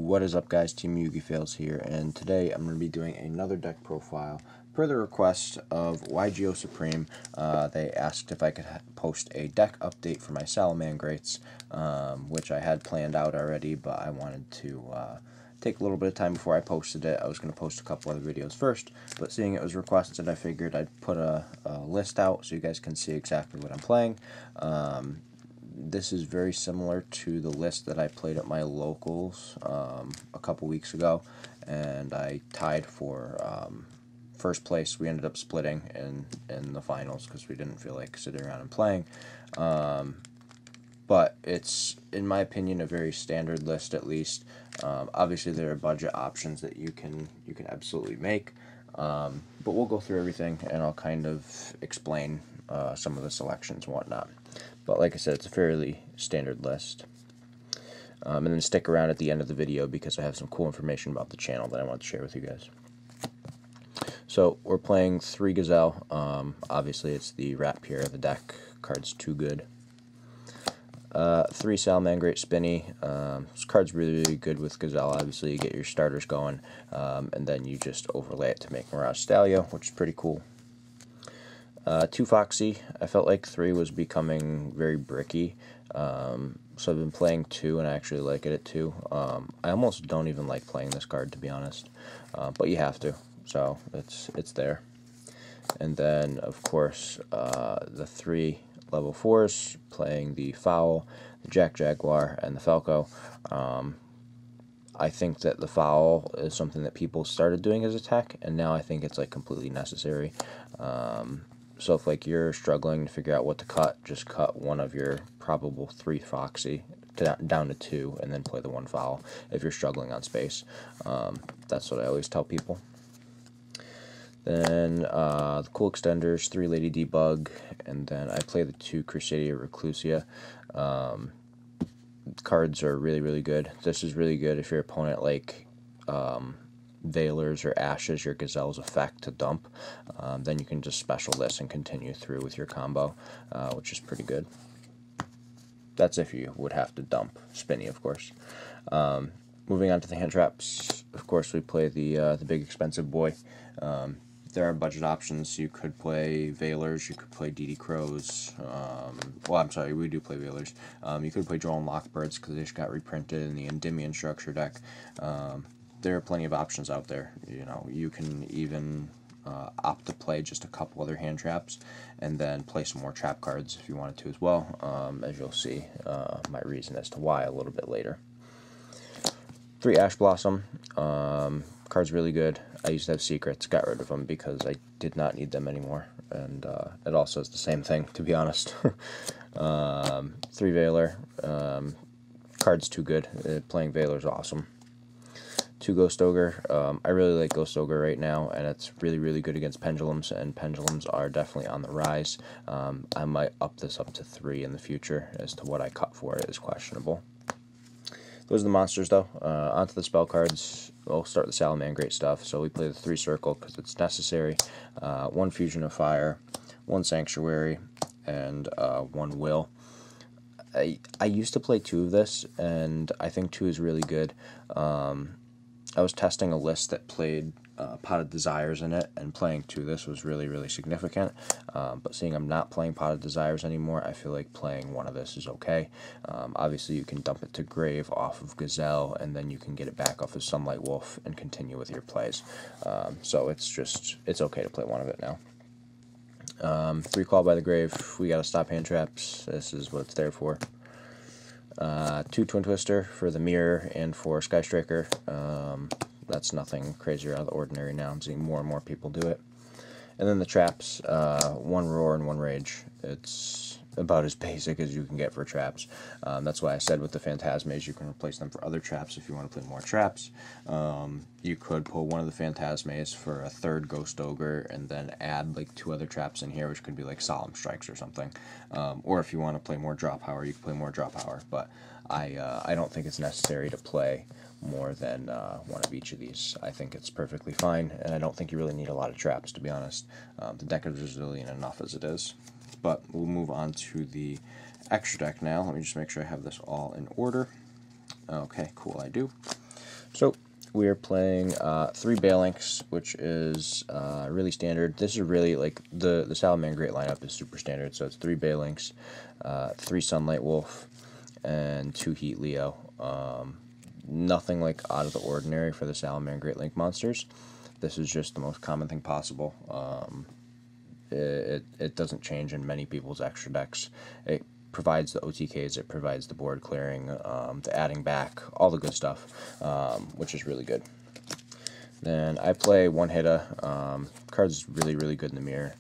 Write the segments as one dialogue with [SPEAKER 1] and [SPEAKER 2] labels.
[SPEAKER 1] What is up, guys? Team Yugi Fails here, and today I'm going to be doing another deck profile per the request of YGO Supreme. They asked if I could post a deck update for my Salamangreats, which I had planned out already, but I wanted to take a little bit of time before I posted it. I was going to post a couple other videos first, but seeing it was requested, I figured I'd put a list out so you guys can see exactly what I'm playing. This is very similar to the list that I played at my locals a couple weeks ago, and I tied for first place. We ended up splitting in the finals because we didn't feel like sitting around and playing. But it's, in my opinion, a very standard list, at least. Obviously, there are budget options that you can absolutely make, but we'll go through everything, and I'll kind of explain some of the selections and whatnot. But like I said, it's a fairly standard list. And then stick around at the end of the video because I have some cool information about the channel that I want to share with you guys. So we're playing 3 Gazelle. Obviously, it's the Rat Pier of the deck. Card's too good. 3 Salamangreat Spinny. This card's really good with Gazelle. Obviously, you get your starters going, and then you just overlay it to make Mirage Stalio, which is pretty cool. 2 Foxy. I felt like 3 was becoming very bricky, so I've been playing 2, and I actually like it at 2. I almost don't even like playing this card, to be honest, but you have to, so it's there. And then, of course, the 3 level 4s, playing the Fowl, the Jaguar, and the Falco. I think that the Fowl is something that people started doing as a tech, and now I think it's like completely necessary. So if like you're struggling to figure out what to cut, just cut one of your probable 3 Foxy down to 2, and then play the 1 Fowl if you're struggling on space. That's what I always tell people. Then the cool extenders, 3 Lady Debug, and then I play the 2 Crusadia Reclusia. Cards are really good. This is really good if your opponent like Veilers or Ashes your Gazelle's effect to dump. Then you can just special this and continue through with your combo, which is pretty good. That's if you would have to dump Spinny, of course. Moving on to the hand traps, of course we play the big expensive boy. There are budget options. You could play Veilers, you could play DD Crows. Well, I'm sorry, we do play Veilers. You could play Droll and Lockbirds because they just got reprinted in the Endymion structure deck. There are plenty of options out there. You know, you can even opt to play just a couple other hand traps and then play some more trap cards if you wanted to as well, as you'll see my reason as to why a little bit later. 3 Ash Blossom. Card's really good. I used to have secrets, got rid of them because I did not need them anymore, and it also is the same thing, to be honest. 3 Veiler. Card's too good. Playing Veiler's awesome. 2 Ghost Ogre. I really like Ghost Ogre right now, and it's really good against pendulums, and pendulums are definitely on the rise. I might up this up to 3 in the future. As to what I cut for it is questionable. Those are the monsters, though. Onto the spell cards. We'll start the Salamangreat stuff. So we play the 3 Circle because it's necessary. 1 Fusion of Fire, 1 Sanctuary, and 1 Will. I used to play 2 of this, and I think 2 is really good. I was testing a list that played Potted Desires in it, and playing 2 of this was really significant. But seeing I'm not playing Potted Desires anymore, I feel like playing 1 of this is okay. Obviously, you can dump it to Grave off of Gazelle, and then you can get it back off of Sunlight Wolf and continue with your plays. So it's okay to play 1 of it now. 3 Call by the Grave. We gotta stop hand traps. This is what it's there for. 2 Twin Twister for the Mirror and for Sky Striker. That's nothing crazy out of the ordinary now. I'm seeing more and more people do it. And then the traps, 1 Roar and 1 Rage. It's about as basic as you can get for traps. That's why I said with the Phantasmes you can replace them for other traps if you want to play more traps. You could pull one of the Phantasmes for a 3rd Ghost Ogre and then add like 2 other traps in here, which could be like Solemn Strikes or something. Or if you want to play more Draw Power, you can play more Draw Power. But I don't think it's necessary to play more than 1 of each of these. I think it's perfectly fine, and I don't think you really need a lot of traps, to be honest. The deck is resilient enough as it is. But we'll move on to the extra deck now. Let me just make sure I have this all in order. Okay, cool, I do. So we are playing 3 Balinks, which is really standard. This is really like the Salamangreat lineup is super standard. So it's 3 Balinks, 3 Sunlight Wolf, and 2 Heat Leo. Nothing like out of the ordinary for the Salamangreat Link monsters. This is just the most common thing possible. It doesn't change in many people's extra decks. It provides the OTKs, it provides the board clearing, the adding back, all the good stuff, which is really good. Then I play One Hitta. Card's really, really good in the mirror.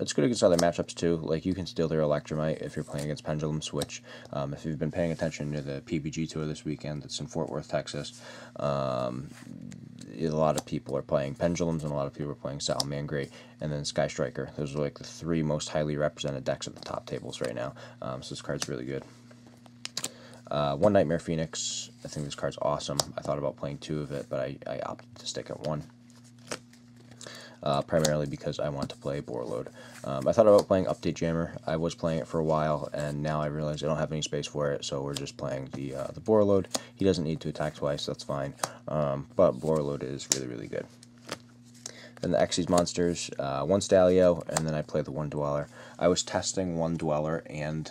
[SPEAKER 1] It's good against other matchups too. Like you can steal their Electromite if you're playing against Pendulum Switch. If you've been paying attention to the PPG tour this weekend, it's in Fort Worth, Texas. A lot of people are playing Pendulums and a lot of people are playing Salamangreat and then Sky Striker. Those are like the 3 most highly represented decks at the top tables right now. So this card's really good. One Nightmare Phoenix. I think this card's awesome. I thought about playing 2 of it, but I opted to stick at 1. Primarily because I want to play Borload. I thought about playing Update Jammer. I was playing it for a while, and now I realize I don't have any space for it, so we're just playing the Borload. He doesn't need to attack twice, that's fine, but Borload is really, really good. Then the Xyz monsters, 1 Stalio, and then I play the 1 Dweller. I was testing 1 Dweller and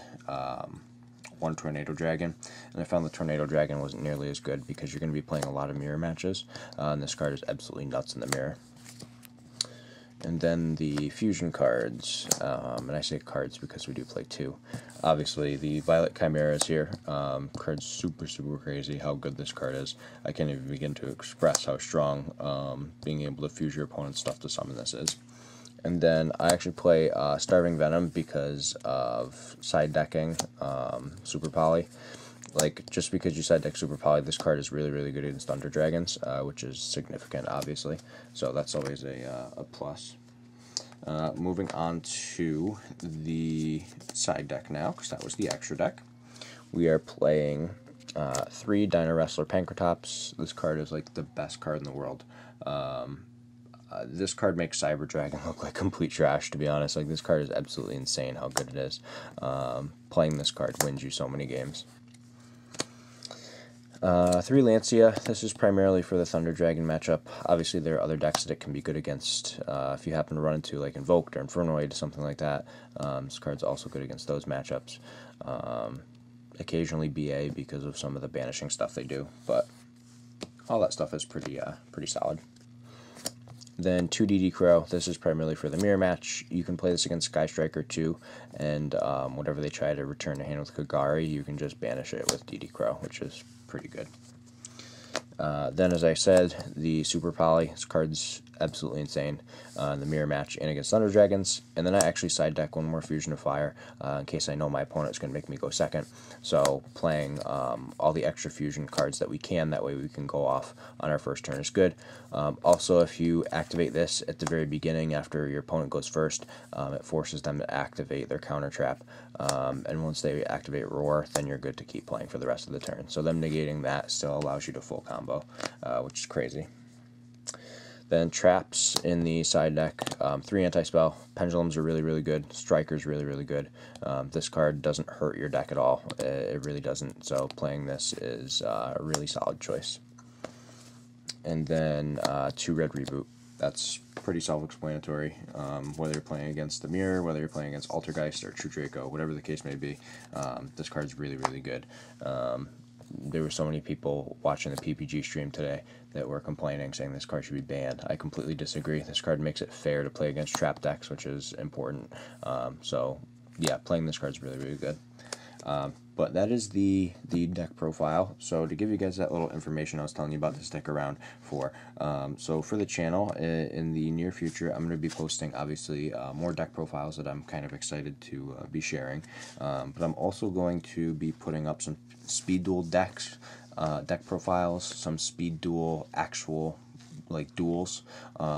[SPEAKER 1] 1 Tornado Dragon, and I found the Tornado Dragon wasn't nearly as good because you're going to be playing a lot of mirror matches, and this card is absolutely nuts in the mirror. And then the fusion cards, and I say cards because we do play 2. Obviously, the Violet Chimera is here. Card's super, super crazy how good this card is. I can't even begin to express how strong being able to fuse your opponent's stuff to summon this is. And then I actually play Starving Venom because of side decking Super Poly. Like, just because you side deck Super Poly, this card is really, really good against Thunder Dragons, which is significant, obviously. So that's always a plus. Moving on to the side deck now, because that was the extra deck. We are playing 3 Dino Wrestler Pankratops. This card is like the best card in the world. This card makes Cyber Dragon look like complete trash, to be honest. Like, this card is absolutely insane how good it is. Playing this card wins you so many games. 3 Lancia. This is primarily for the Thunder Dragon matchup. Obviously, there are other decks that it can be good against. If you happen to run into like Invoked or Infernoid, something like that, this card's also good against those matchups. Occasionally BA because of some of the banishing stuff they do, but all that stuff is pretty solid. Then 2 DD Crow. This is primarily for the mirror match. You can play this against Sky Striker too, and whenever they try to return to hand with Kagari, you can just banish it with DD Crow, which is pretty good. Then, as I said, the Super Poly. This card's absolutely insane in the mirror match and against Thunder Dragons. And then I actually side deck 1 more Fusion of Fire in case I know my opponent's going to make me go second. So playing all the extra fusion cards that we can, that way we can go off on our first turn is good. Also, if you activate this at the very beginning after your opponent goes first, it forces them to activate their counter trap. And once they activate Roar, then you're good to keep playing for the rest of the turn. So them negating that still allows you to full combo, which is crazy. Then traps in the side deck, 3 anti-spell. Pendulums are really, really good. Striker's really, really good. This card doesn't hurt your deck at all. It really doesn't. So playing this is a really solid choice. And then 2 Red Reboot. That's pretty self-explanatory. Whether you're playing against the Mirror, whether you're playing against Altergeist or True Draco, whatever the case may be, this card's really, really good. There were so many people watching the PPG stream today that were complaining, saying this card should be banned. I completely disagree. This card makes it fair to play against trap decks, which is important. So, yeah, playing this card is really, really good. But that is the deck profile. So to give you guys that little information I was telling you about to stick around for. So for the channel, in the near future, I'm going to be posting, obviously, more deck profiles that I'm kind of excited to be sharing. But I'm also going to be putting up some speed duel decks, deck profiles, some speed duel actual like duels,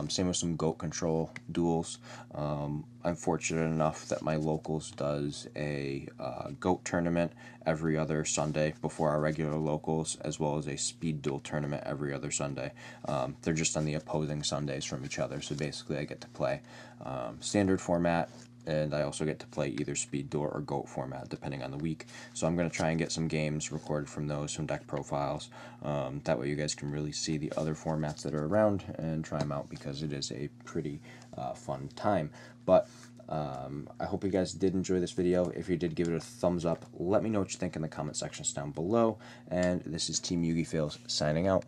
[SPEAKER 1] same with some goat control duels. I'm fortunate enough that my locals does a goat tournament every other Sunday before our regular locals, as well as a speed duel tournament every other Sunday. They're just on the opposing Sundays from each other, so basically I get to play standard format and I also get to play either Speed Door or Goat format, depending on the week. So I'm going to try and get some games recorded from those, some deck profiles. That way you guys can really see the other formats that are around and try them out, because it is a pretty fun time. But I hope you guys did enjoy this video. If you did, give it a thumbs up. Let me know what you think in the comment sections down below. And this is Team Yugi Fails signing out.